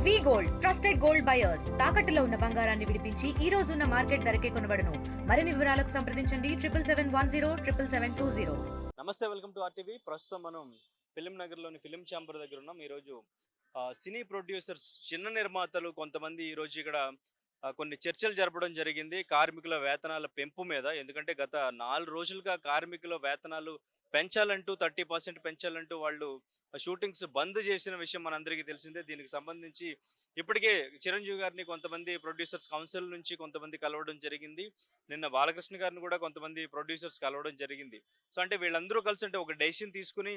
Gold trusted gold buyers తాకట్టులో ఉన్న బంగారాన్ని విడిపించి ఈ రోజు ఉన్న మార్కెట్ ధరకే కొనబడును. మరిన్ని వివరాలకు సంప్రదించండి 7771077720. నమస్తే, వెల్కమ్ టు ఆర్టీవీ. ప్రస్తుతం మనం ఫిలిం నగర్లోని ఫిలిం ఛాంబర్ దగ్గర ఉన్నాం. ఈరోజు సినీ ప్రొడ్యూసర్స్, చిన్న నిర్మాతలు కొంతమంది ఈరోజు ఇక్కడ కొన్ని చర్చలు జరపడం జరిగింది కార్మికుల వేతనాల పెంపు మీద. ఎందుకంటే గత 4 రోజులుగా కార్మికుల వేతనాలు పెంచాలంటూ 30% పెంచాలంటూ వాళ్ళు షూటింగ్స్ బంద్ చేసిన విషయం మనందరికీ తెలిసిందే. దీనికి సంబంధించి ఇప్పటికే చిరంజీవి గారిని కొంతమంది ప్రొడ్యూసర్స్ కౌన్సిల్ నుంచి కొంతమంది కలవడం జరిగింది. నిన్న బాలకృష్ణ గారిని కూడా కొంతమంది ప్రొడ్యూసర్స్ కలవడం జరిగింది. సో అంటే వీళ్ళందరూ కలిసి అంటే ఒక డెసిషన్ తీసుకుని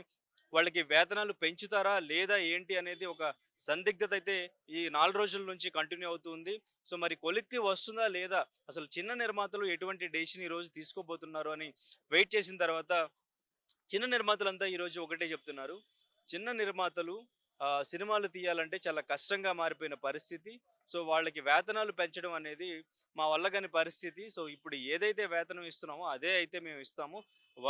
వాళ్ళకి వేతనాలు పెంచుతారా లేదా ఏంటి అనేది ఒక సందిగ్ధత అయితే ఈ 4 రోజుల నుంచి కంటిన్యూ అవుతుంది. సో మరి కొలిక్కి వస్తుందా లేదా, అసలు చిన్న నిర్మాతలు ఎటువంటి డెసిషన్ ఈ రోజు తీసుకోబోతున్నారు అని వెయిట్ చేసిన తర్వాత చిన్న నిర్మాతలంతా ఈరోజు ఒకటే చెప్తున్నారు. చిన్న నిర్మాతలు సినిమాలు తీయాలంటే చాలా కష్టంగా మారిపోయిన పరిస్థితి. సో వాళ్ళకి వేతనాలు పెంచడం అనేది మా వల్ల కాని పరిస్థితి. సో ఇప్పుడు ఏదైతే వేతనం ఇస్తున్నామో అదే అయితే మేము ఇస్తాము,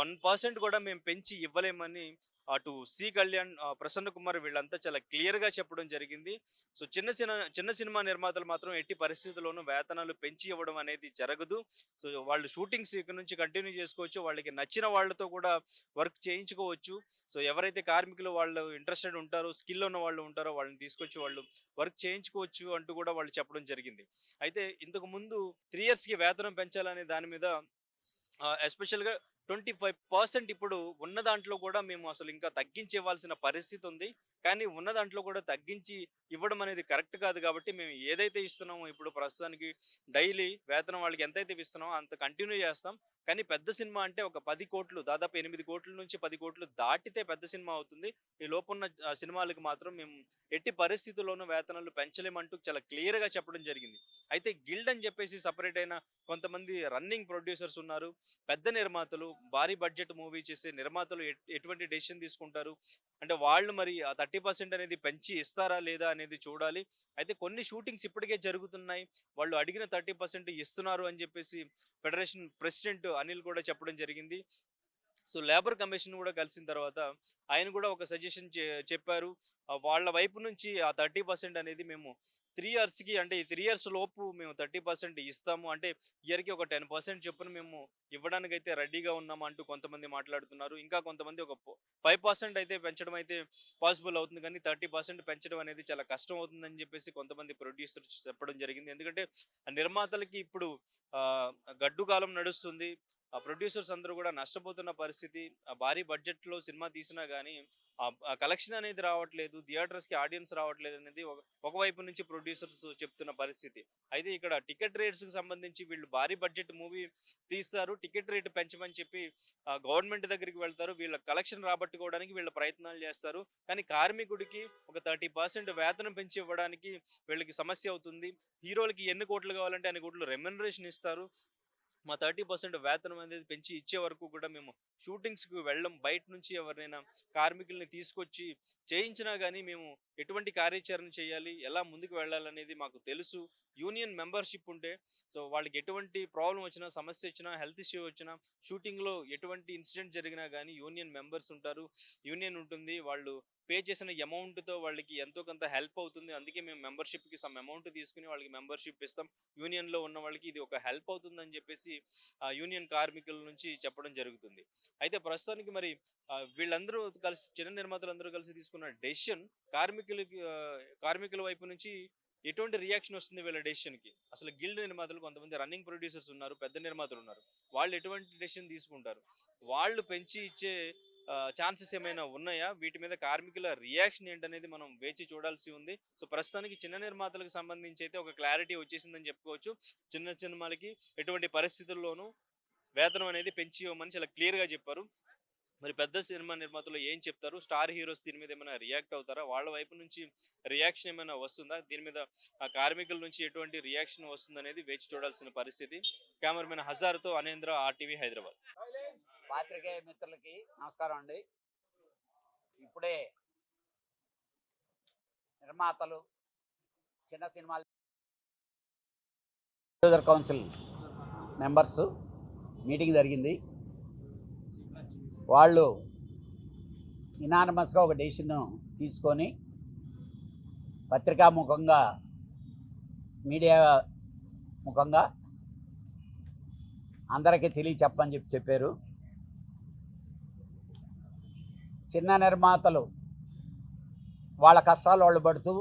1% కూడా మేము పెంచి ఇవ్వలేమని అటు సి కళ్యాణ్, ప్రసన్న కుమార్ వీళ్ళంతా చాలా క్లియర్గా చెప్పడం జరిగింది. సో చిన్న సినిమా నిర్మాతలు మాత్రం ఎట్టి పరిస్థితుల్లోనూ వేతనాలు పెంచి ఇవ్వడం అనేది జరగదు. సో వాళ్ళు షూటింగ్స్ ఇక్కడ నుంచి కంటిన్యూ చేసుకోవచ్చు, వాళ్ళకి నచ్చిన వాళ్ళతో కూడా వర్క్ చేయించుకోవచ్చు. సో ఎవరైతే కార్మికులు వాళ్ళు ఇంట్రెస్టెడ్ ఉంటారో, స్కిల్ ఉన్న వాళ్ళు ఉంటారో వాళ్ళని తీసుకొచ్చి వాళ్ళు వర్క్ చేయించుకోవచ్చు అంటూ కూడా వాళ్ళు చెప్పడం జరిగింది. అయితే ఇంతకు ముందు 3 yearsకి వేతనం పెంచాలనే దాని మీద ఎస్పెషల్గా 25% ఇప్పుడు ఉన్న దాంట్లో కూడా మేము అసలు ఇంకా తగ్గించి ఇవ్వాల్సిన పరిస్థితి ఉంది. కానీ ఉన్న దాంట్లో కూడా తగ్గించి ఇవ్వడం అనేది కరెక్ట్ కాదు. కాబట్టి మేము ఏదైతే ఇస్తున్నామో ఇప్పుడు ప్రస్తుతానికి డైలీ వేతనం వాళ్ళకి ఎంతైతే ఇస్తున్నామో అంత కంటిన్యూ చేస్తాం. కానీ పెద్ద సినిమా అంటే ఒక 10 కోట్లు, దాదాపు 8 కోట్ల నుంచి 10 కోట్లు దాటితే పెద్ద సినిమా అవుతుంది. ఈ లోపున్న సినిమాలకు మాత్రం మేము ఎట్టి పరిస్థితుల్లోనూ వేతనాలు పెంచలేమంటూ చాలా క్లియర్గా చెప్పడం జరిగింది. అయితే గిల్డ్ అని చెప్పేసి సపరేట్ అయిన కొంతమంది రన్నింగ్ ప్రొడ్యూసర్స్ ఉన్నారు. పెద్ద నిర్మాతలు, భారీ బడ్జెట్ మూవీ చేసే నిర్మాతలు ఎటువంటి డెసిషన్ తీసుకుంటారు అంటే వాళ్ళు మరి ఆ 30% అనేది పెంచి ఇస్తారా లేదా అనేది చూడాలి. అయితే కొన్ని షూటింగ్స్ ఇప్పటికే జరుగుతున్నాయి, వాళ్ళు అడిగిన 30% ఇస్తున్నారు అని చెప్పేసి ఫెడరేషన్ ప్రెసిడెంట్ అనిల్ కూడా చెప్పడం జరిగింది. సో లేబర్ కమిషన్ కూడా కలిసిన తర్వాత ఆయన కూడా ఒక సజెషన్ చెప్పారు. వాళ్ళ వైపు నుంచి ఆ 30% అనేది మేము 3 yearsకి అంటే ఈ 3 years లోపు మేము 30% ఇస్తాము, అంటే ఇయర్కి ఒక 10% చొప్పున మేము ఇవ్వడానికి అయితే రెడీగా ఉన్నాము అంటూ కొంతమంది మాట్లాడుతున్నారు. ఇంకా కొంతమంది ఒక 5% అయితే పెంచడం అయితే పాసిబుల్ అవుతుంది, కానీ 30% పెంచడం అనేది చాలా కష్టం అవుతుందని చెప్పేసి కొంతమంది ప్రొడ్యూసర్స్ చెప్పడం జరిగింది. ఎందుకంటే నిర్మాతలకి ఇప్పుడు గడ్డు కాలం నడుస్తుంది. ఆ ప్రొడ్యూసర్స్ అందరూ కూడా నష్టపోతున్న పరిస్థితి. భారీ బడ్జెట్లో సినిమా తీసినా కానీ ఆ కలెక్షన్ అనేది రావట్లేదు, థియేటర్స్కి ఆడియన్స్ రావట్లేదు అనేది ఒకవైపు నుంచి ప్రొడ్యూసర్స్ చెప్తున్న పరిస్థితి. అయితే ఇక్కడ టికెట్ రేట్స్కి సంబంధించి వీళ్ళు భారీ బడ్జెట్ మూవీ తీస్తారు, టికెట్ రేటు పెంచమని చెప్పి గవర్నమెంట్ దగ్గరికి వెళ్తారు, వీళ్ళ కలెక్షన్ రాబట్టుకోవడానికి వీళ్ళ ప్రయత్నాలు చేస్తారు. కానీ కార్మికుడికి ఒక 30% వేతనం పెంచి ఇవ్వడానికి వీళ్ళకి సమస్య అవుతుంది. హీరోలకి ఎన్ని కోట్లు కావాలంటే అన్ని కోట్లు రెమ్యునరేషన్ ఇస్తారు. మా 30% వేతనం అనేది పెంచి ఇచ్చే వరకు కూడా మేము షూటింగ్స్కి వెళ్ళం. బయట నుంచి ఎవరినైనా కార్మికుల్ని తీసుకొచ్చి చేయించినా కానీ మేము ఎటువంటి కార్యాచరణ చేయాలి, ఎలా ముందుకు వెళ్ళాలనేది మాకు తెలుసు. యూనియన్ మెంబర్షిప్ ఉంటే సో వాళ్ళకి ఎటువంటి ప్రాబ్లం వచ్చినా, సమస్య వచ్చినా, హెల్త్ ఇష్యూ వచ్చినా, షూటింగ్లో ఎటువంటి ఇన్సిడెంట్ జరిగినా కానీ యూనియన్ మెంబర్స్ ఉంటారు, యూనియన్ ఉంటుంది. వాళ్ళు పే చేసిన అమౌంట్తో వాళ్ళకి ఎంతో కొంత హెల్ప్ అవుతుంది. అందుకే మేము మెంబర్షిప్కి సమ్ అమౌంట్ తీసుకుని వాళ్ళకి మెంబర్షిప్ ఇస్తాం. యూనియన్లో ఉన్న వాళ్ళకి ఇది ఒక హెల్ప్ అవుతుందని చెప్పేసి యూనియన్ కార్మికుల నుంచి చెప్పడం జరుగుతుంది. అయితే ప్రస్తుతానికి మరి వీళ్ళందరూ కలిసి, చిన్న నిర్మాతలందరూ కలిసి తీసుకున్న డెసిషన్ కార్మికుల వైపు నుంచి ఎటువంటి రియాక్షన్ వస్తుంది వీళ్ళ డెసిషన్కి? అసలు గిల్డ్ నిర్మాతలు, కొంతమంది రన్నింగ్ ప్రొడ్యూసర్స్ ఉన్నారు, పెద్ద నిర్మాతలు ఉన్నారు, వాళ్ళు ఎటువంటి డెసిషన్ తీసుకుంటారు? వాళ్ళు పెంచి ఇచ్చే ఛాన్సెస్ ఏమైనా ఉన్నాయా? వీటి మీద కార్మికుల రియాక్షన్ ఏంటనేది మనం వేచి చూడాల్సి ఉంది. సో ప్రస్తుతానికి చిన్న నిర్మాతలకు సంబంధించి అయితే ఒక క్లారిటీ వచ్చేసిందని చెప్పుకోవచ్చు. చిన్న సినిమాలకి ఎటువంటి పరిస్థితుల్లోనూ వేతనం అనేది పెంచి ఇవ్వమని చాలా క్లియర్గా చెప్పారు. మరి పెద్ద సినిమా నిర్మాతలు ఏం చెప్తారు? స్టార్ హీరోస్ దీని మీద ఏమైనా రియాక్ట్ అవుతారా? వాళ్ళ వైపు నుంచి రియాక్షన్ ఏమైనా వస్తుందా? దీని మీద కార్మికుల నుంచి ఎటువంటి రియాక్షన్ వస్తుందనేది వేచి చూడాల్సిన పరిస్థితి. Cameraman హజార్తో అనేంద్ర, RTV, Hyderabad. పాత్రికేయ మిత్రులకి నమస్కారం అండి. ఇప్పుడే నిర్మాతలు, చిన్న సినిమాలు ప్రొడ్యూసర్ కౌన్సిల్ మెంబర్స్ మీటింగ్ జరిగింది. వాళ్ళు ఇనానమస్గా ఒక డెసిషన్ తీసుకొని పత్రికా ముఖంగా మీడియా ముఖంగా అందరికీ తెలియచెప్పని చెప్పారు. చిన్న నిర్మాతలు వాళ్ళ కష్టాలు వాళ్ళు పడుతూ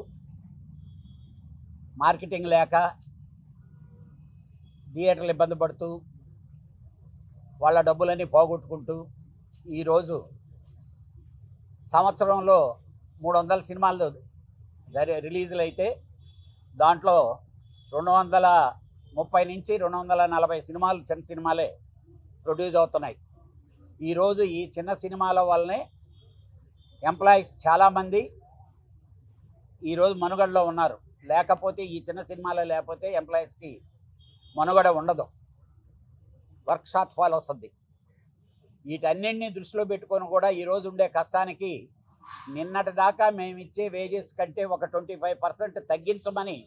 మార్కెటింగ్ లేక థియేటర్లు ఇబ్బంది పడుతూ వాళ్ళ డబ్బులన్నీ పోగొట్టుకుంటూ ఈరోజు సంవత్సరంలో 300 సినిమాలు రిలీజులు అయితే దాంట్లో 230 నుంచి 240 సినిమాలు చిన్న సినిమాలే ప్రొడ్యూస్ అవుతున్నాయి. ఈరోజు ఈ చిన్న సినిమాల వల్లనే ఎంప్లాయీస్ చాలామంది ఈరోజు మనుగడలో ఉన్నారు. లేకపోతే ఈ చిన్న సినిమాలో లేకపోతే ఎంప్లాయీస్కి మనుగడ ఉండదు, వర్క్ షార్ట్ ఫాల్ వస్తుంది. వీటన్నింటినీ దృష్టిలో పెట్టుకొని కూడా ఈరోజు ఉండే కష్టానికి నిన్నటి దాకా మేము ఇచ్చే వేజెస్ కంటే ఒక 25% తగ్గించమని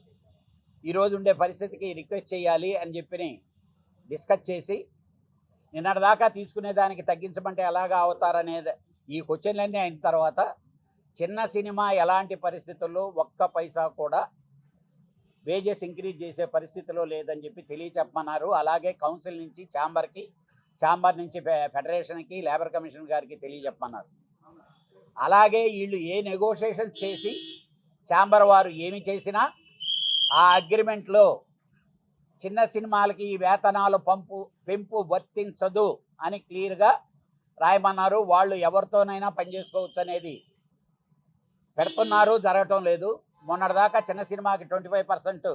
ఈరోజు ఉండే పరిస్థితికి రిక్వెస్ట్ చేయాలి అని చెప్పి డిస్కస్ చేసి, నిన్నటి దాకా తీసుకునే దానికి తగ్గించమంటే ఎలాగా అవుతారనేది ఈ క్వశ్చన్లన్నీ అయిన తర్వాత చిన్న సినిమా ఎలాంటి పరిస్థితుల్లో ఒక్క పైసా కూడా వేజెస్ ఇంక్రీజ్ చేసే పరిస్థితిలో లేదని చెప్పి తెలియచెప్పమన్నారు. అలాగే కౌన్సిల్ నుంచి ఛాంబర్ నుంచి ఫెడరేషన్కి, లేబర్ కమిషన్ గారికి తెలియచెప్పమన్నారు. అలాగే వీళ్ళు ఏ నెగోషియేషన్ చేసి ఛాంబర్ వారు ఏమి చేసినా ఆ అగ్రిమెంట్లో చిన్న సినిమాలకి ఈ వేతనాలు పెంపు వర్తించదు అని క్లియర్గా రాయమన్నారు. వాళ్ళు ఎవరితోనైనా పనిచేసుకోవచ్చు అనేది పెడుతున్నారు, జరగటం లేదు. మొన్నటిదాకా చిన్న సినిమాకి 25%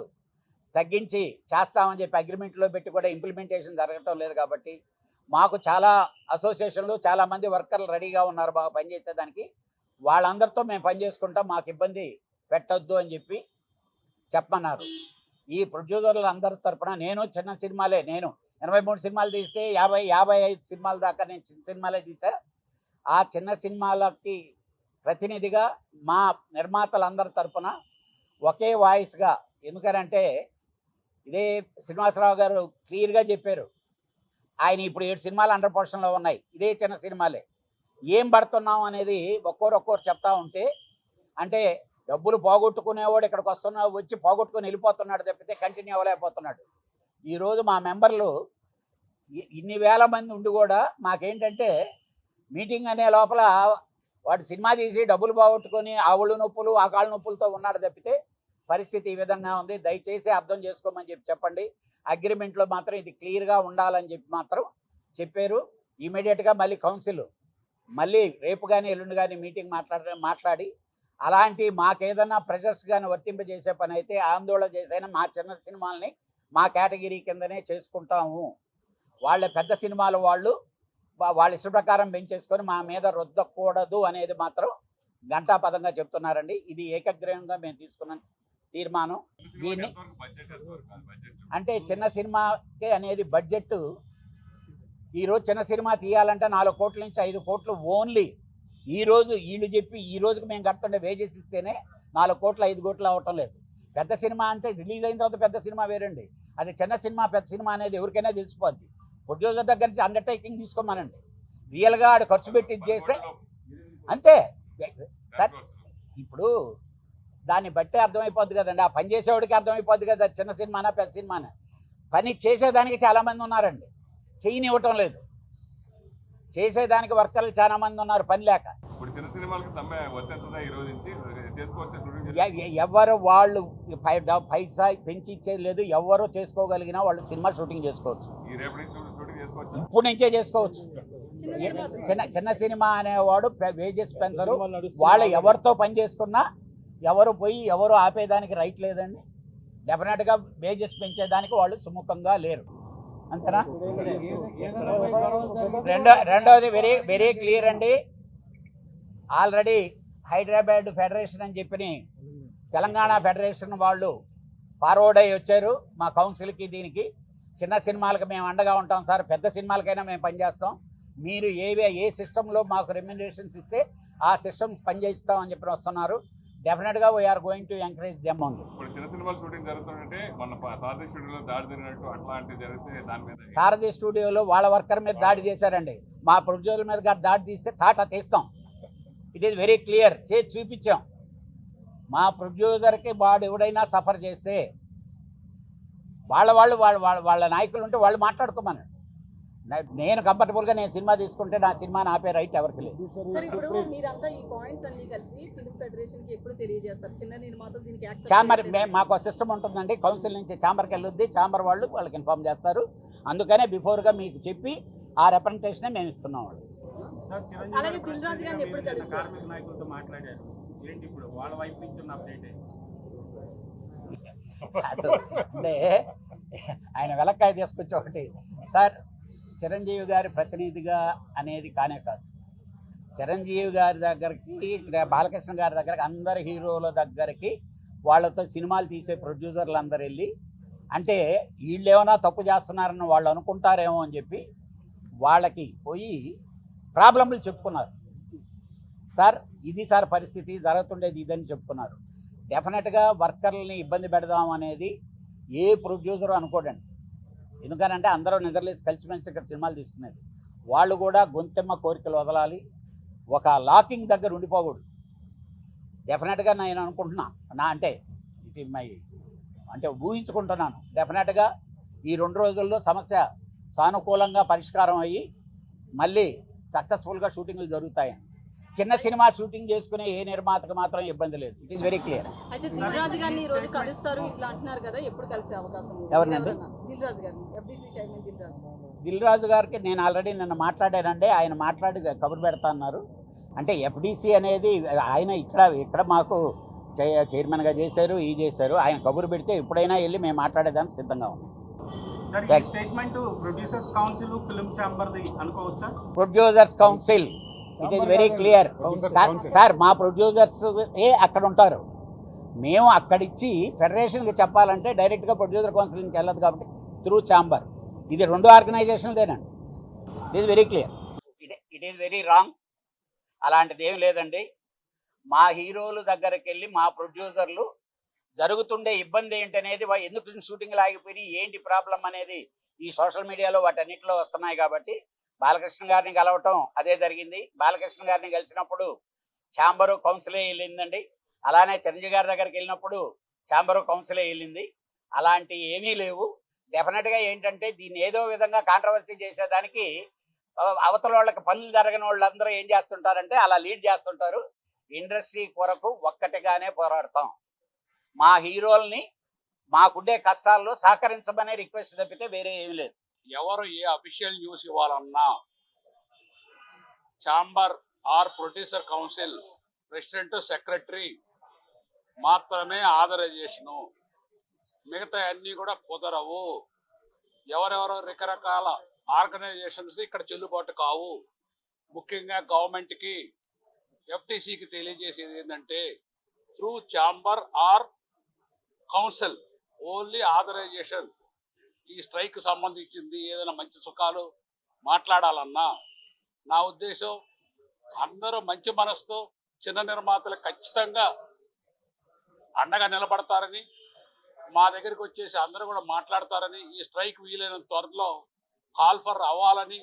తగ్గించి చేస్తామని చెప్పి అగ్రిమెంట్లో పెట్టి కూడా ఇంప్లిమెంటేషన్ జరగటం లేదు. కాబట్టి మాకు చాలా అసోసియేషన్లు, చాలామంది వర్కర్లు రెడీగా ఉన్నారు బాగా పనిచేసేదానికి. వాళ్ళందరితో మేము పనిచేసుకుంటాం, మాకు ఇబ్బంది పెట్టొద్దు అని చెప్పి చెప్పమన్నారు. ఈ ప్రొడ్యూసర్లు అందరి తరపున నేను చిన్న సినిమాలే, నేను 83 సినిమాలు తీస్తే 55 సినిమాల దాకా నేను చిన్న సినిమాలే తీసా. ఆ చిన్న సినిమాలకి ప్రతినిధిగా మా నిర్మాతలందరి తరపున ఒకే వాయిస్గా, ఎందుకనంటే ఇదే శ్రీనివాసరావు గారు క్లియర్గా చెప్పారు, ఆయన ఇప్పుడు 7 సినిమాలు అండర్ పొజిషన్లో ఉన్నాయి, ఇదే చిన్న సినిమాలే. ఏం పడుతున్నాం అనేది ఒక్కొక్కరు చెప్తా ఉంటే, అంటే డబ్బులు పోగొట్టుకునేవాడు ఇక్కడికి వచ్చి పోగొట్టుకుని వెళ్ళిపోతున్నాడు తప్పితే కంటిన్యూ అవ్వలేకపోతున్నాడు. ఈరోజు మా మెంబర్లు ఇన్ని వేల మంది ఉండి కూడా మాకేంటంటే మీటింగ్ అనే లోపల వాడు సినిమా తీసి డబ్బులు పోగొట్టుకొని ఆ ఒళ్ళు నొప్పులు, ఆ కాళ్ళ నొప్పులతో ఉన్నాడు తప్పితే పరిస్థితి ఈ విధంగా ఉంది. దయచేసి అర్థం చేసుకోమని చెప్పండి. అగ్రిమెంట్లో మాత్రం ఇది క్లియర్గా ఉండాలని చెప్పి మాత్రం చెప్పారు. ఇమీడియట్గా మళ్ళీ కౌన్సిల్ మళ్ళీ రేపు కానీ ఎల్లుండి కానీ మీటింగ్ మాట్లాడి అలాంటి మాకేదన్నా ప్రెషర్స్ కానీ వర్తింపజేసే పని అయితే ఆందోళన చేసైనా మా చిన్న సినిమాలని మా కేటగిరీ కిందనే చేసుకుంటాము. వాళ్ళ పెద్ద సినిమాలు వాళ్ళ ఇష్ట ప్రకారం పెంచేసుకొని మా మీద రుద్దకూడదు అనేది మాత్రం ఘంటాపదంగా చెప్తున్నారండి. ఇది ఏకగ్రీవంగా మేము తీసుకున్న తీర్మానం. దీన్ని అంటే చిన్న సినిమాకే అనేది బడ్జెట్ ఈరోజు చిన్న సినిమా తీయాలంటే 4 కోట్ల నుంచి 5 కోట్లు ఓన్లీ ఈరోజు వీళ్ళు చెప్పి ఈ రోజుకి మేము కడుతుండే వేజెస్ ఇస్తేనే 4 కోట్లు 5 కోట్లు అవ్వటం లేదు. పెద్ద సినిమా అంటే రిలీజ్ అయిన తర్వాత పెద్ద సినిమా వేరండి, అది చిన్న సినిమా పెద్ద సినిమా అనేది ఎవరికైనా తెలిసిపోద్ది. ప్రొడ్యూసర్ దగ్గర నుంచి అండర్టేకింగ్ తీసుకోమనండి, రియల్గా ఆడు ఖర్చు పెట్టి చేస్తే అంతే సార్. ఇప్పుడు దాన్ని బట్టే అర్థమైపోద్ది కదండి, ఆ పని చేసేవాడికి అర్థమైపోద్ది కదా చిన్న సినిమానా పెద్ద సినిమానా. పని చేసేదానికి చాలామంది ఉన్నారండి, చేయనివ్వటం లేదు. చేసేదానికి వర్కర్లు చాలా మంది ఉన్నారు పని లేక. ఎవరు వాళ్ళు పైసా పెంచి ఇచ్చేది లేదు, ఎవరు చేసుకోగలిగినా వాళ్ళు సినిమా షూటింగ్ చేసుకోవచ్చు, ఇప్పుడు నుంచే చేసుకోవచ్చు. చిన్న సినిమా అనేవాడు వేజెస్ పెంచరు, వాళ్ళు ఎవరితో పని చేసుకున్నా ఎవరు పోయి ఎవరు ఆపేదానికి రైట్ లేదండి. డెఫినెట్గా వేజెస్ పెంచేదానికి వాళ్ళు సుముఖంగా లేరు, అంతేనా. రెండవది వెరీ వెరీ క్లియర్ అండి, ఆల్రెడీ హైదరాబాద్ ఫెడరేషన్ అని చెప్పి తెలంగాణ ఫెడరేషన్ వాళ్ళు ఫార్వర్డ్ అయ్యి వచ్చారు మా కౌన్సిల్కి. దీనికి చిన్న సినిమాలకు మేము అండగా ఉంటాం సార్, పెద్ద సినిమాలకైనా మేము పనిచేస్తాం, మీరు ఏ సిస్టంలో మాకు రెమ్యునరేషన్స్ ఇస్తే ఆ సిస్టమ్స్ పనిచేస్తామని చెప్పి వస్తున్నారు. డెఫినెట్గా we're going to encourage them only. ఇప్పుడు చిన్న సినిమా షూటింగ్ జరుగుతుంటే మన సారథి స్టూడియోలో దాడి జరిగినట్టు అట్లాంటివి జరిగితే దాని మీద సారథి స్టూడియోలో వాళ్ళ వర్కర్ మీద దాడి చేశారండి, మా ప్రొడ్యూసర్ మీద దాడి తీస్తే తాట తీస్తాం. ఇట్ ఈస్ వెరీ క్లియర్, చేసి చూపించాం. మా ప్రొడ్యూసర్కి వాడు ఎవడైనా సఫర్ చేస్తే వాళ్ళ నాయకులు ఉంటే వాళ్ళు మాట్లాడుకోమని. నేను కంఫర్టబుల్గా నేను సినిమా తీసుకుంటే నా సినిమాని ఆపే రైట్ ఎవరికి లేదు. సార్ ఇప్పుడు మీరంతా ఈ పాయింట్స్ అన్ని కలిపి ఫిల్మ్ ఫెడరేషన్ కి ఎప్పుడు తెలియజేస్తారు? చిన్న నిర్మాతలు దీనికి యాక్సెప్ట్ ఛాంబర్ చేయట్లేదు. మాకు సిస్టమ్ ఉంటుందండి, కౌన్సిల్ నుంచి ఛాంబర్కి వెళ్ళొద్ది, ఛాంబర్ వాళ్ళు వాళ్ళకి ఇన్ఫామ్ చేస్తారు. అందుకనే బిఫోర్గా మీకు చెప్పి ఆ రిప్రజెంటేషనే మేము ఇస్తున్నాం. వాళ్ళు అలాగే దిల్ రాజు గారిని ఎప్పుడు కలుస్తారు? కార్మిక నాయకులతో మాట్లాడారు, ఏంటి ఇప్పుడు వాళ్ళ వైపు నుంచి ఉన్న అప్డేట్ అంటే ఆయన వెలక్కాయ తీసుకొచ్చి ఒకటి, సార్ చిరంజీవి గారి ప్రతినిధిగా అనేది కానే కాదు. చిరంజీవి గారి దగ్గరికి, బాలకృష్ణ గారి దగ్గరికి, అందరి హీరోల దగ్గరికి వాళ్ళతో సినిమాలు తీసే ప్రొడ్యూసర్లు అందరు వెళ్ళి, అంటే వీళ్ళు ఏమైనా తప్పు చేస్తున్నారని వాళ్ళు అనుకుంటారేమో అని చెప్పి వాళ్ళకి పోయి ప్రాబ్లంలు చెప్పుకున్నారు. సార్ ఇది సార్ పరిస్థితి జరుగుతుండేది ఇదని చెప్పుకున్నారు. డెఫినెట్గా వర్కర్లని ఇబ్బంది పెడదాం అనేది ఏ ప్రొడ్యూసరు అనుకోడండి. ఎందుకనంటే అందరూ నిద్రలేసి కలిసిమెలిసి ఇక్కడ సినిమాలు తీసుకునేది. వాళ్ళు కూడా గొంతెమ్మ కోరికలు వదలాలి, ఒక లాకింగ్ దగ్గర ఉండిపోకూడదు. డెఫినెట్గా నేను అనుకుంటున్నా, అంటే ఊహించుకుంటున్నాను, డెఫినెట్గా ఈ 2 రోజుల్లో సమస్య సానుకూలంగా పరిష్కారం అయ్యి మళ్ళీ సక్సెస్ఫుల్గా షూటింగ్లు జరుగుతాయని. చిన్న సినిమా షూటింగ్ చేసుకునే ఏ నిర్మాతకు మాత్రం ఇబ్బంది లేదు. It is very clear. అయితే దిల్ రాజు గారిని ఈ రోజు కలుస్తారు ఇట్లా అంటున్నారు కదా, ఎప్పుడు కలిసే అవకాశం ఉంది? ఎవరినండి? దిల్ రాజు గారిని, FDC చైర్మన్ దిల్ రాజు. దిల్ రాజు గారికి నేను ఆల్రెడీ నిన్న మాట్లాడానండి. ఆయన మాట్లాడి కబురు పెడతా అన్నారు. అంటే FDC అనేది ఆయన ఇక్కడ మాకు చైర్మన్గా చేశారు, చేశారు. ఆయన కబురు పెడితే ఎప్పుడైనా వెళ్ళి మేము మాట్లాడేదానికి సిద్ధంగా ఉన్నాం. సార్ ఈ స్టేట్మెంట్ ప్రొడ్యూసర్స్ కౌన్సిల్ ఫిల్మ్ ఛాంబర్ది అనుకోవచ్చా? Producers council, it is very clear. Sir మా ప్రొడ్యూసర్స్ అక్కడ ఉంటారు. మేము అక్కడిచ్చి ఫెడరేషన్కి చెప్పాలంటే డైరెక్ట్గా ప్రొడ్యూసర్ కౌన్సిల్ నుంచి వెళ్ళదు కాబట్టి త్రూ ఛాంబర్. ఇది 2 ఆర్గనైజేషన్దేనండి. It is very clear. It is very wrong. అలాంటిది ఏం లేదండి. మా హీరోల దగ్గరికి వెళ్ళి మా ప్రొడ్యూసర్లు జరుగుతుండే ఇబ్బంది ఏంటనేది, ఎందుకు షూటింగ్లు ఆగిపోయి ఏంటి ప్రాబ్లం అనేది ఈ సోషల్ మీడియాలో వాటన్నిటిలో వస్తున్నాయి. కాబట్టి బాలకృష్ణ గారిని కలవటం అదే జరిగింది. బాలకృష్ణ గారిని కలిసినప్పుడు ఛాంబరు కౌన్సిలే వెళ్ళిందండి. అలానే చిరంజీవి గారి దగ్గరికి వెళ్ళినప్పుడు ఛాంబరు కౌన్సిలే వెళ్ళింది. అలాంటి ఏమీ లేవు. డెఫినెట్గా ఏంటంటే దీన్ని ఏదో విధంగా కాంట్రవర్సీ చేసేదానికి అవతల వాళ్ళకి పనులు జరగని వాళ్ళందరూ ఏం చేస్తుంటారంటే అలా లీడ్ చేస్తుంటారు. ఇండస్ట్రీ కొరకు ఒక్కటిగానే పోరాడతాం. మా హీరోల్ని మాకుండే కష్టాల్లో సహకరించమనే రిక్వెస్ట్ తప్పితే వేరే ఏమీ లేదు. ఎవరు ఏ అఫీషియల్ న్యూస్ ఇవ్వాలన్నా chamber or producer council president, secretary మాత్రమే ఆథరైజేషను. మిగతా అన్నీ కూడా కుదరవు. ఎవరెవరో రకరకాల ఆర్గనైజేషన్స్ ఇక్కడ చెల్లుబాటు కావు. ముఖ్యంగా గవర్నమెంట్కి, FTCకి తెలియజేసేది ఏంటంటే through chamber or council only authorisation. ఈ స్ట్రైక్ సంబంధించింది ఏదైనా మంచి సుఖాలు మాట్లాడాలన్నా నా ఉద్దేశం అందరూ మంచి మనసుతో చిన్న నిర్మాతలు ఖచ్చితంగా అండగా నిలబడతారని, మా దగ్గరికి వచ్చేసి అందరూ కూడా మాట్లాడతారని, ఈ స్ట్రైక్ వీలైనంత త్వరలో కాల్ఫర్ అవ్వాలని,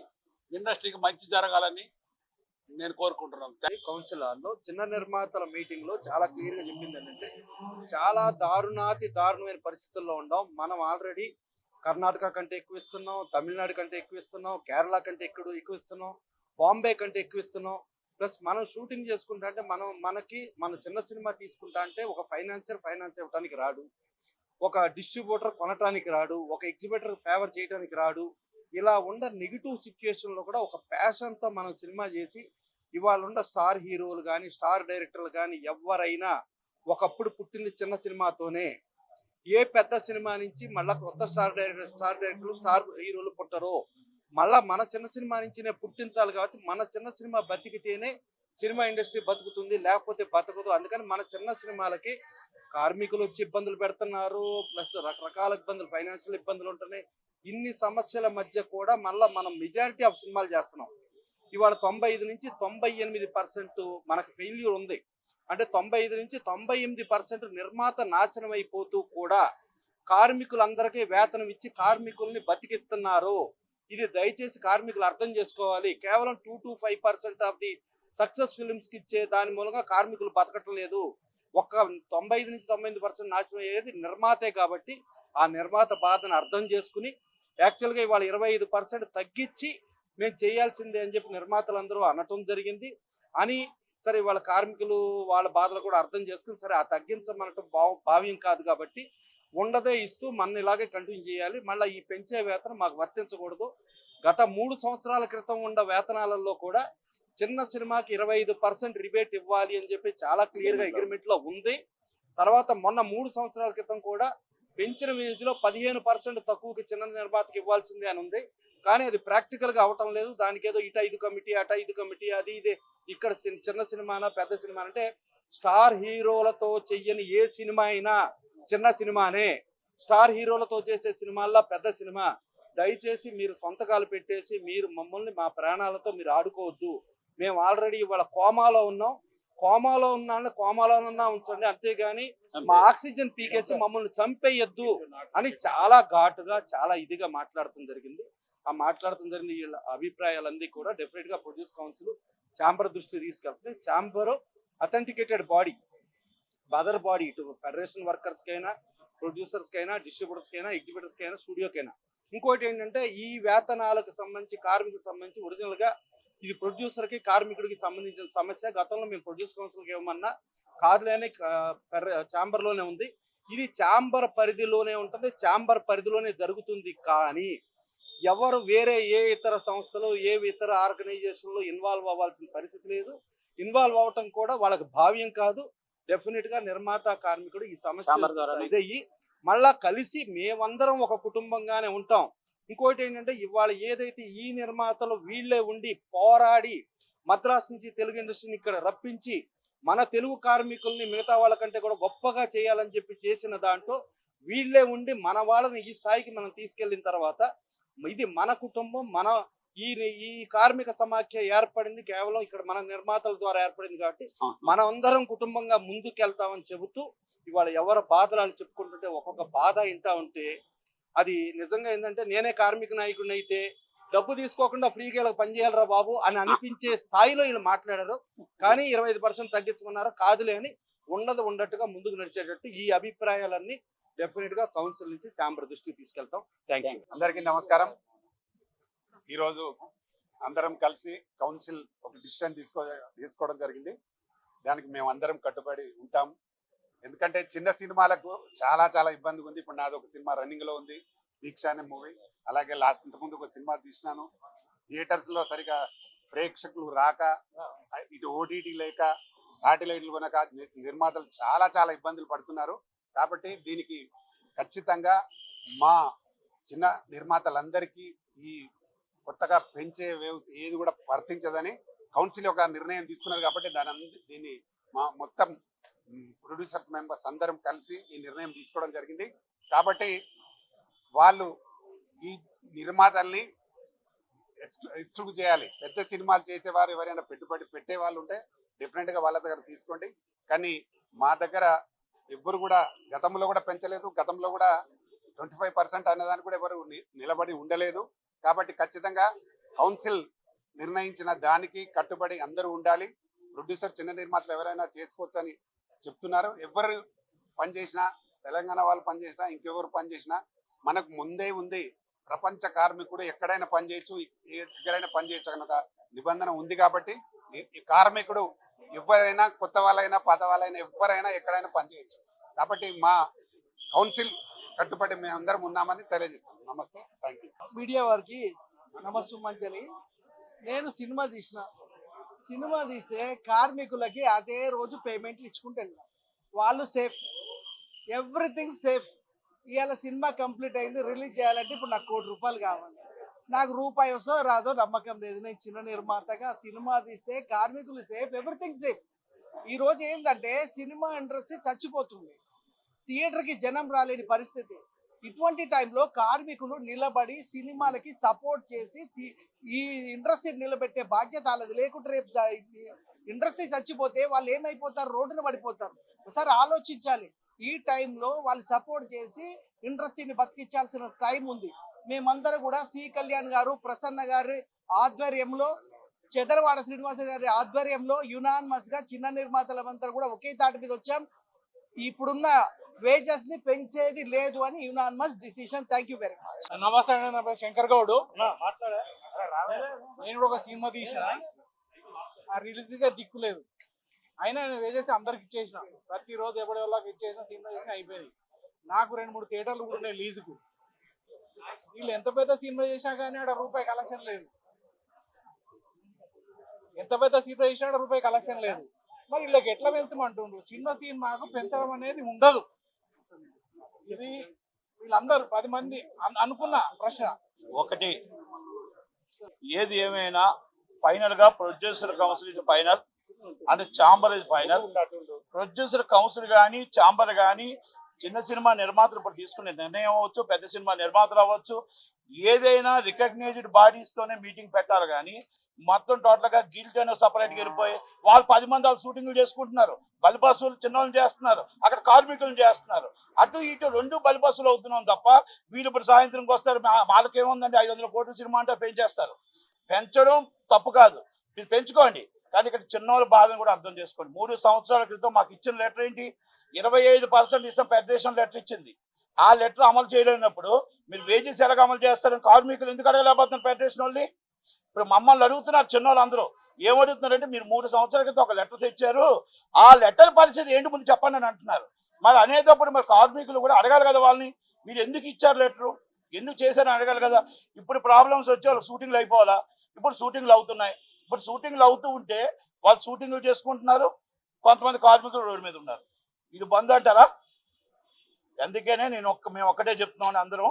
ఇండస్ట్రీకి మంచి జరగాలని నేను కోరుకుంటున్నాను. కౌన్సిల్ హాల్లో చిన్న నిర్మాతల మీటింగ్ లో చాలా క్లియర్ గా చెప్పింది ఏంటంటే, చాలా దారుణమైన పరిస్థితుల్లో ఉన్నాం. మనం ఆల్రెడీ కర్ణాటక కంటే ఎక్కువ ఇస్తున్నాం, తమిళనాడు కంటే ఎక్కువ ఇస్తున్నాం, కేరళ కంటే ఎక్కువ ఇస్తున్నాం, బాంబే కంటే ఎక్కువ ఇస్తున్నాం. ప్లస్ మనం షూటింగ్ చేసుకుంటా అంటే మన చిన్న సినిమా తీసుకుంటా అంటే ఒక ఫైనాన్స్ ఇవ్వడానికి రాడు, ఒక డిస్ట్రిబ్యూటర్ కొనటానికి రాడు, ఒక ఎగ్జిబిటర్ ఫేవర్ చేయడానికి రాడు. ఇలా ఉన్న నెగిటివ్ సిచ్యుయేషన్ లో కూడా ఒక ప్యాషన్ తో మనం సినిమా చేసి ఇవాళ ఉన్న స్టార్ హీరోలు కానీ, స్టార్ డైరెక్టర్లు కానీ ఎవరైనా ఒకప్పుడు పుట్టింది చిన్న సినిమాతోనే. ఏ పెద్ద సినిమా నుంచి మళ్ళా కొత్త స్టార్ డైరెక్టర్లు, స్టార్ హీరోలు పుట్టరో, మళ్ళా మన చిన్న సినిమా నుంచి పుట్టించాలి. కాబట్టి మన చిన్న సినిమా బతికితేనే సినిమా ఇండస్ట్రీ బతుకుతుంది, లేకపోతే బతకదు. అందుకని మన చిన్న సినిమాలకి కార్మికులు వచ్చి ఇబ్బందులు పెడుతున్నారు, ప్లస్ రకరకాల ఇబ్బందులు, ఫైనాన్షియల్ ఇబ్బందులు ఉంటున్నాయి. ఇన్ని సమస్యల మధ్య కూడా మళ్ళీ మనం మెజారిటీ ఆఫ్ సినిమాలు చేస్తున్నాం. ఇవాళ 95 నుంచి 98% మనకు ఫెయిల్యూర్ ఉంది. అంటే 95 నుంచి 98% నిర్మాత నాశనం అయిపోతూ కూడా కార్మికులందరికీ వేతనం ఇచ్చి కార్మికుల్ని బతికిస్తున్నారు. ఇది దయచేసి కార్మికులు అర్థం చేసుకోవాలి. కేవలం 2 to 5% of the success films కి ఇచ్చే దాని మూలంగా కార్మికులు బతకటం లేదు. ఒక 95 నుంచి 98% నాశనం అయ్యేది నిర్మాతే. కాబట్టి ఆ నిర్మాత బాధను అర్థం చేసుకుని యాక్చువల్గా ఇవాళ 25% తగ్గించి మేము చేయాల్సిందే అని చెప్పి నిర్మాతలందరూ అనటం జరిగింది. అని సరే ఇవాళ కార్మికులు వాళ్ళ బాధలు కూడా అర్థం చేసుకుని సరే ఆ తగ్గించమనటం భావ్యం కాదు కాబట్టి ఉండదే ఇస్తూ మన ఇలాగే కంటిన్యూ చేయాలి. మళ్ళీ ఈ పెంచే వేతనం మాకు వర్తించకూడదు. గత 3 సంవత్సరాల క్రితం ఉన్న వేతనాలలో కూడా చిన్న సినిమాకి 25% రిబేట్ ఇవ్వాలి అని చెప్పి చాలా క్లియర్గా అగ్రిమెంట్లో ఉంది. తర్వాత మొన్న 3 సంవత్సరాల క్రితం కూడా పెంచిన వేజ్లో 15% తక్కువకి చిన్న నిర్మాతకి ఇవ్వాల్సిందే అని ఉంది. కానీ అది ప్రాక్టికల్గా అవటం లేదు. దానికి ఏదో ఇటు 5 కమిటీ అటు 5 కమిటీ అది ఇది. ఇక్కడ చిన్న సినిమానా పెద్ద సినిమా అంటే స్టార్ హీరోలతో చెయ్యని ఏ సినిమా అయినా చిన్న సినిమానే. స్టార్ హీరోలతో చేసే సినిమాల్లో పెద్ద సినిమా. దయచేసి మీరు సొంతకాలు పెట్టేసి మీరు మమ్మల్ని మా ప్రాణాలతో మీరు ఆడుకోవద్దు. మేము ఆల్రెడీ ఇవాళ కోమాలో ఉన్నాం. కోమాలో కోమాలోనన్నా ఉంచండి, అంతేగాని మా ఆక్సిజన్ పీకేసి మమ్మల్ని చంపేయద్దు అని చాలా ఘాటుగా చాలా ఇదిగా మాట్లాడటం జరిగింది. వీళ్ళ అభిప్రాయాలన్నీ కూడా డెఫినెట్ గా ప్రొడ్యూస్ కౌన్సిల్ ఛాంబర్ దృష్టి తీసుకెళ్తుంది. Chamber authenticated body, mother body, ఇటు ఫెడరేషన్ వర్కర్స్ కైనా ప్రొడ్యూసర్స్ కైనా డిస్ట్రిబ్యూటర్స్ కైనా ఎగ్జిబిటర్స్ కైనా స్టూడియోకైనా. ఇంకోటి ఏంటంటే ఈ వేతనాలకు సంబంధించి కార్మికులకు సంబంధించి ఒరిజినల్ గా ఇది ప్రొడ్యూసర్ కి కార్మికుడికి సంబంధించిన సమస్య. గతంలో మేము ప్రొడ్యూస్ కౌన్సిల్కి ఇవ్వమన్నా కాదులేని ఛాంబర్ లోనే ఉంది. ఇది ఛాంబర్ పరిధిలోనే ఉంటుంది, ఛాంబర్ పరిధిలోనే జరుగుతుంది. కానీ ఎవరు వేరే ఏ ఇతర సంస్థలు ఏ ఇతర ఆర్గనైజేషన్లో ఇన్వాల్వ్ అవ్వాల్సిన పరిస్థితి లేదు. ఇన్వాల్వ్ అవ్వటం కూడా వాళ్ళకి భావ్యం కాదు. డెఫినెట్ గా నిర్మాత కార్మికుడు ఈ సమస్య ఇదయ్యి మళ్ళా కలిసి మేమందరం ఒక కుటుంబంగానే ఉంటాం. ఇంకోటి ఏంటంటే ఇవాళ ఏదైతే ఈ నిర్మాతలు వీళ్ళే ఉండి పోరాడి మద్రాసు నుంచి తెలుగు ఇండస్ట్రీని ఇక్కడ రప్పించి మన తెలుగు కార్మికుల్ని మిగతా వాళ్ళకంటే కూడా గొప్పగా చేయాలని చెప్పి చేసిన దాంట్లో వీళ్ళే ఉండి మన వాళ్ళని ఈ స్థాయికి మనం తీసుకెళ్లిన తర్వాత ఇది మన కుటుంబం. మన ఈ కార్మిక సమాఖ్య ఏర్పడింది కేవలం ఇక్కడ మన నిర్మాతల ద్వారా ఏర్పడింది కాబట్టి మనం అందరం కుటుంబంగా ముందుకెళ్తామని చెబుతూ ఇవాళ ఎవరి బాధలు చెప్పుకుంటుంటే ఒక్కొక్క బాధ వింటా ఉంటే అది నిజంగా ఏంటంటే నేనే కార్మిక నాయకుడిని అయితే డబ్బు తీసుకోకుండా ఫ్రీగా ఇలా పనిచేయాలరా బాబు అని అనిపించే స్థాయిలో వీళ్ళు మాట్లాడారు. కానీ 25% తగ్గించుకున్నారు. కాదులే అని ఉండట్టుగా ముందుకు నడిచేటట్టు ఈ అభిప్రాయాలన్నీ డెఫినెట్ గా కౌన్సిల్ నుంచి ఛాంబర్ దృష్టికి తీసుకెళ్తాం. Thank you. అందరికీ నమస్కారం. ఈరోజు అందరం కలిసి కౌన్సిల్ ఒక డిసిషన్ తీసుకోవడం జరిగింది. దానికి మేము అందరం కట్టుబడి ఉంటాం. ఎందుకంటే చిన్న సినిమాలకు చాలా చాలా ఇబ్బందిగా ఉంది. ఇప్పుడు నాది ఒక సినిమా రన్నింగ్ లో ఉంది, దీక్ష అనే మూవీ. అలాగే ఇంతకుముందు ఒక సినిమా తీసినాను. థియేటర్స్ లో సరిగా ప్రేక్షకులు రాక, ఇటు ఓటీటీ లేక, శాటిలైట్లు కొనక నిర్మాతలు చాలా చాలా ఇబ్బందులు పడుతున్నారు. కాబట్టి దీనికి ఖచ్చితంగా మా చిన్న నిర్మాతలందరికీ ఈ కొత్తగా పెంచే వేవ్ ఏది కూడా వర్తించదని కౌన్సిల్ ఒక నిర్ణయం తీసుకున్నది. కాబట్టి దీన్ని మా మొత్తం ప్రొడ్యూసర్స్ మెంబర్స్ అందరం కలిసి ఈ నిర్ణయం తీసుకోవడం జరిగింది. కాబట్టి వాళ్ళు ఈ నిర్మాతల్ని ఎక్స్క్లూడ్ చేయాలి. పెద్ద సినిమాలు చేసేవారు ఎవరైనా పెట్టుబడి పెట్టే వాళ్ళు ఉంటే డెఫినెట్గా వాళ్ళ దగ్గర తీసుకోండి. కానీ మా దగ్గర ఎవ్వరు కూడా గతంలో కూడా పెంచలేదు, గతంలో కూడా 25% అనేదానికి కూడా ఎవరు నిలబడి ఉండలేదు. కాబట్టి ఖచ్చితంగా కౌన్సిల్ నిర్ణయించిన దానికి కట్టుబడి అందరూ ఉండాలి. ప్రొడ్యూసర్ చిన్న నిర్మాతలు ఎవరైనా చేసుకోవచ్చని చెప్తున్నారు. ఎవరు పనిచేసినా, తెలంగాణ వాళ్ళు పనిచేసినా, ఇంకెవరు పనిచేసినా మనకు ముందే ఉంది. ప్రపంచ కార్మికుడు ఎక్కడైనా పనిచేయచ్చు, ఎక్కడైనా పనిచేయచ్చు అన్న నిబంధన ఉంది. కాబట్టి ఈ కార్మికుడు ఎవరైనా, కొత్త వాళ్ళైనా పాత వాళ్ళైనా ఎవరైనా ఎక్కడైనా పనిచేయచ్చు. కాబట్టి మా కౌన్సిల్ కట్టుబడి మేము అందరం ఉన్నామని తెలియజేస్తాం. నమస్తే, థ్యాంక్ యూ. మీడియా వారికి నమస్సుమంజలి. నేను సినిమా తీస్తే కార్మికులకి అదే రోజు పేమెంట్లు ఇచ్చుకుంటాను. వాళ్ళు సేఫ్, ఎవ్రీథింగ్ సేఫ్. ఇవాళ సినిమా కంప్లీట్ అయింది, రిలీజ్ చేయాలంటే ఇప్పుడు నాకు ₹1 కోటి కావాలి. నాకు రూపాయి వస్తుందో రాదో నమ్మకం లేదు. నేను చిన్న నిర్మాతగా సినిమా తీస్తే కార్మికులు సేఫ్, ఎవ్రీథింగ్ సేఫ్. ఈరోజు ఏంటంటే సినిమా ఇండస్ట్రీ చచ్చిపోతుంది, థియేటర్కి జనం రాలేని పరిస్థితి. ఇటువంటి టైంలో కార్మికులు నిలబడి సినిమాలకి సపోర్ట్ చేసి ఈ ఇండస్ట్రీ నిలబెట్టే బాధ్యత వాళ్ళది. లేకుంటే రేపు ఇండస్ట్రీ చచ్చిపోతే వాళ్ళు ఏమైపోతారు, రోడ్డున పడిపోతారు. ఒకసారి ఆలోచించాలి. ఈ టైంలో వాళ్ళు సపోర్ట్ చేసి ఇండస్ట్రీని బతికించాల్సిన టైం ఉంది. మేమందరం కూడా సి కళ్యాణ్ గారు, ప్రసన్న గారి ఆధ్వర్యంలో, చెదలవాడ శ్రీనివాస గారి ఆధ్వర్యంలో యునానిమస్ గా చిన్న నిర్మాతలంతా కూడా ఒకే తాటి మీద వచ్చాం. ఇప్పుడున్న వేజెస్ ని పెంచేది లేదు అని unanimous decision. Thank you very much. నమస్తే అండి, నా పేరు శంకర్ గౌడ్. నేను కూడా ఒక సినిమా తీసిన, ఆ రిలీజ్ గా దిక్కులేదు, అయినా నేను వేసేసి అందరికి ఇచ్చేసిన, ప్రతిరోజు ఎవరి వాళ్ళకి ఇచ్చేసిన, సినిమా చేసిన అయిపోయింది. నాకు 2-3 థియేటర్లు కూడా ఉన్నాయి లీజుకు. వీళ్ళు ఎంత పెద్ద సినిమా చేసినా కానీ ఆడ రూపాయి కలెక్షన్ లేదు, ఎంత పెద్ద సినిమా చేసినా ఆడ రూపాయి కలెక్షన్ లేదు. మరి వీళ్ళకి ఎట్లా పెంచమంటుండ్రు? చిన్న సినిమాకు పెంచడం అనేది ఉండదు. ఇది వీళ్ళందరూ 10 మంది అనుకున్న ప్రశ్న ఒకటి. ఏది ఏమైనా ఫైనల్ గా ప్రొడ్యూసర్ కౌన్సిల్ ఇది ఫైనల్ అండ్ ఛాంబర్ ఇది ఫైనల్. ప్రొడ్యూసర్ కౌన్సిల్ కానీ ఛాంబర్ కానీ చిన్న సినిమా నిర్మాతలు ఇప్పుడు తీసుకునే నిర్ణయం అవ్వచ్చు, పెద్ద సినిమా నిర్మాతలు అవ్వచ్చు, ఏదైనా రికగ్నైజ్డ్ బాడీస్ తోనే మీటింగ్ పెట్టాలి. కానీ మొత్తం టోటల్ గా గిల్ట్ అయినా సపరేట్ గా వెళ్ళిపోయి వాళ్ళు 10 మంది వాళ్ళు షూటింగ్లు చేసుకుంటున్నారు, బలిబస్సులు చిన్నోళ్ళు చేస్తున్నారు, అక్కడ కార్మికులను చేస్తున్నారు, అటు ఇటు 2 బలిబస్సులు అవుతున్నాం తప్ప వీళ్ళు ఇప్పుడు సాయంత్రంకి వస్తారు. వాళ్ళకేముందండి, 500 కోట్ల సినిమా అంటే పెంచేస్తారు. పెంచడం తప్పు కాదు, మీరు పెంచుకోండి, కానీ ఇక్కడ చిన్నోళ్ళ బాధను కూడా అర్థం చేసుకోండి. 3 సంవత్సరాల క్రితం మాకు ఇచ్చిన లెటర్ ఏంటి? 25% ఇస్తాం ఫెడరేషన్ లెటర్ ఇచ్చింది. ఆ లెటర్ అమలు చేయలేనప్పుడు మీరు వేజెస్ ఎలాగ అమలు చేస్తారని కార్మికులు ఎందుకు అడగలేకపోతున్నారు ఫెడరేషన్ వాళ్ళని? ఇప్పుడు మమ్మల్ని అడుగుతున్నారు చిన్నోళ్ళు అందరూ. ఏమడుగుతున్నారంటే మీరు 3 సంవత్సరాల క్రితం ఒక లెటర్ తెచ్చారు, ఆ లెటర్ పరిస్థితి ఏంటి ముందు చెప్పండి అని అంటున్నారు. మరి అనేటప్పుడు మరి కార్మికులు కూడా అడగాలి కదా వాళ్ళని, మీరు ఎందుకు ఇచ్చారు లెటరు, ఎందుకు చేశారని అడగాలి కదా. ఇప్పుడు ప్రాబ్లమ్స్ వచ్చి వాళ్ళు షూటింగ్లు అయిపోవాలా? ఇప్పుడు షూటింగ్లు అవుతున్నాయి. ఇప్పుడు షూటింగ్లు అవుతూ ఉంటే వాళ్ళు షూటింగ్లు చేసుకుంటున్నారు, కొంతమంది కార్మికులు రోడ్డు మీద ఉన్నారు. ఇది బంద్ అంటారా? అందుకనే మేము ఒక్కటే చెప్తున్నాం, అందరం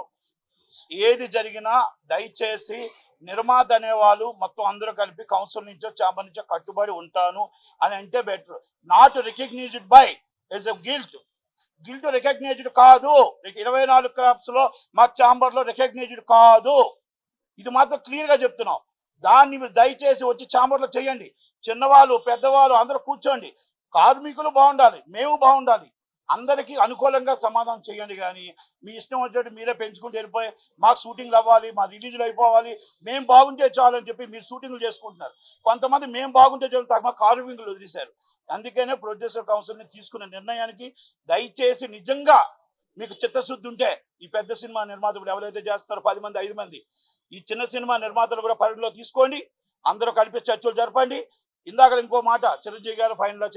ఏది జరిగినా దయచేసి నిర్మాత అనేవాళ్ళు మొత్తం అందరూ కలిపి కౌన్సిల్ నుంచో ఛాంబర్ నుంచో కట్టుబడి ఉంటాను అని అంటే better. Not recognised by is a guild. Guild recognised కాదు. 24 క్రాప్స్ లో మా ఛాంబర్ లో రికగ్నైజ్డ్ కాదు. ఇది మాత్రం క్లియర్ గా చెప్తున్నాం. దాన్ని మీరు దయచేసి వచ్చి ఛాంబర్ లో చేయండి. చిన్నవాళ్ళు పెద్దవాళ్ళు అందరూ కూర్చోండి. కార్మికులు బాగుండాలి, మేము బాగుండాలి, అందరికీ అనుకూలంగా సమాధానం చేయండి. కానీ మీ ఇష్టం వచ్చేట్టు మీరే పెంచుకుంటూ వెళ్ళిపోయి మాకు షూటింగ్లు అవ్వాలి, మా రిలీజులు అయిపోవాలి, మేము బాగుంటే చాలు అని చెప్పి మీరు షూటింగ్లు చేసుకుంటున్నారు. కొంతమంది మేము బాగుంటే చాలు తగ్గ కార్మికులు వదిలేశారు. అందుకనే ప్రొడ్యూసర్ కౌన్సిల్ని తీసుకున్న నిర్ణయానికి దయచేసి నిజంగా మీకు చిత్తశుద్ధి ఉంటే ఈ పెద్ద సినిమా నిర్మాతలు ఎవరైతే చేస్తున్నారో 10 మంది 5 మంది ఈ చిన్న సినిమా నిర్మాతలు కూడా పరిధిలో తీసుకోండి, అందరూ కలిపి చర్చలు జరపండి. ఇందాక ఇంకో మాట, చిరంజీవి గారు ఫైనల్లో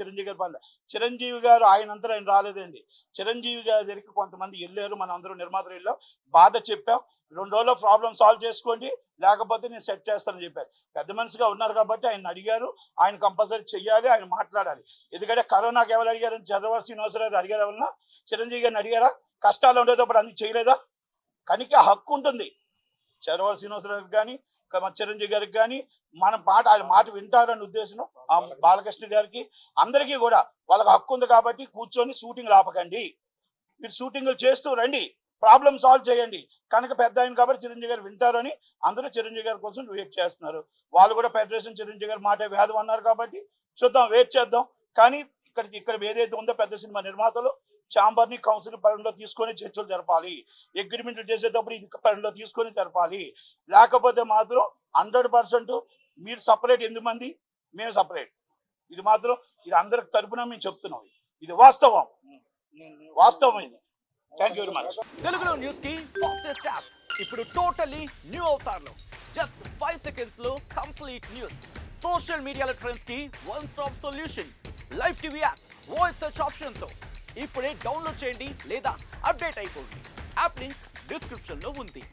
చిరంజీవి గారు ఆయనంతా ఆయన రాలేదండి. చిరంజీవి గారి దగ్గరికి కొంతమంది వెళ్ళారు, మనం అందరూ నిర్మాతలు వెళ్ళాం, బాధ చెప్పాం, 2 రోజుల్లో ప్రాబ్లం సాల్వ్ చేసుకోండి, లేకపోతే నేను సెట్ చేస్తానని చెప్పారు. పెద్ద మనిషిగా ఉన్నారు కాబట్టి ఆయన అడిగారు, ఆయన కంపల్సరీ చెయ్యాలి, ఆయన మాట్లాడాలి. ఎందుకంటే కరోనాకి ఎవరు అడిగారు? చంద్రబాబు శ్రీనివాసరావు అడిగారు, ఎవరన్నా చిరంజీవి గారిని అడిగారా? కష్టాలు ఉండేటప్పుడు అన్ని చేయలేదా? కనుక హక్కు ఉంటుంది చంద్రబాబు శ్రీనివాసరావుకి కానీ చిరంజీవి గారికి కానీ. మన ఆయన మాట వింటారని ఉద్దేశం బాలకృష్ణ గారికి అందరికీ కూడా వాళ్ళకి హక్కు ఉంది కాబట్టి కూర్చొని షూటింగ్లు ఆపకండి. మీరు షూటింగ్లు చేస్తూ రండి, ప్రాబ్లం సాల్వ్ చేయండి. కనుక పెద్ద ఆయన కాబట్టి చిరంజీవి గారు వింటారని అందరూ చిరంజీవి గారి కోసం వెయిట్ చేస్తున్నారు. వాళ్ళు కూడా ఫెడరేషన్ చిరంజీవి గారు మాట వేదం అన్నారు కాబట్టి చూద్దాం, వెయిట్ చేద్దాం. కానీ ఇక్కడ ఏదైతే ఉందో పెద్ద సినిమా నిర్మాతలు ఛాంబర్ని కౌన్సిల్ పరిధిలో తీసుకొని చర్చలు జరపాలి. అగ్రిమెంట్లు చేసేటప్పుడు ఇది పరిధిలో తీసుకొని జరపాలి. లేకపోతే మాత్రం 100% మీరు సపరేట్ 8 మంది, మేము సపరేట్. ఇది మాత్రం ఇది అందరికి తరపున మేము చెప్తున్నాం. ఇది వాస్తవం ఇది. Thank you very much. తెలుగులో న్యూస్ కి ఫాస్టెస్ట్ యాప్ ఇప్పుడు టోటలీ న్యూ అవతార్లో జస్ట్ 5 సెకండ్స్ లో కంప్లీట్ న్యూస్. సోషల్ మీడియాలో ట్రెండ్స్ కి one stop solution. Live TV app voice search option తో ఇప్పుడే డౌన్లోడ్ చేయండి లేదా అప్డేట్ అయిపోండి. యాప్ లింక్ డిస్క్రిప్షన్ లో ఉంది.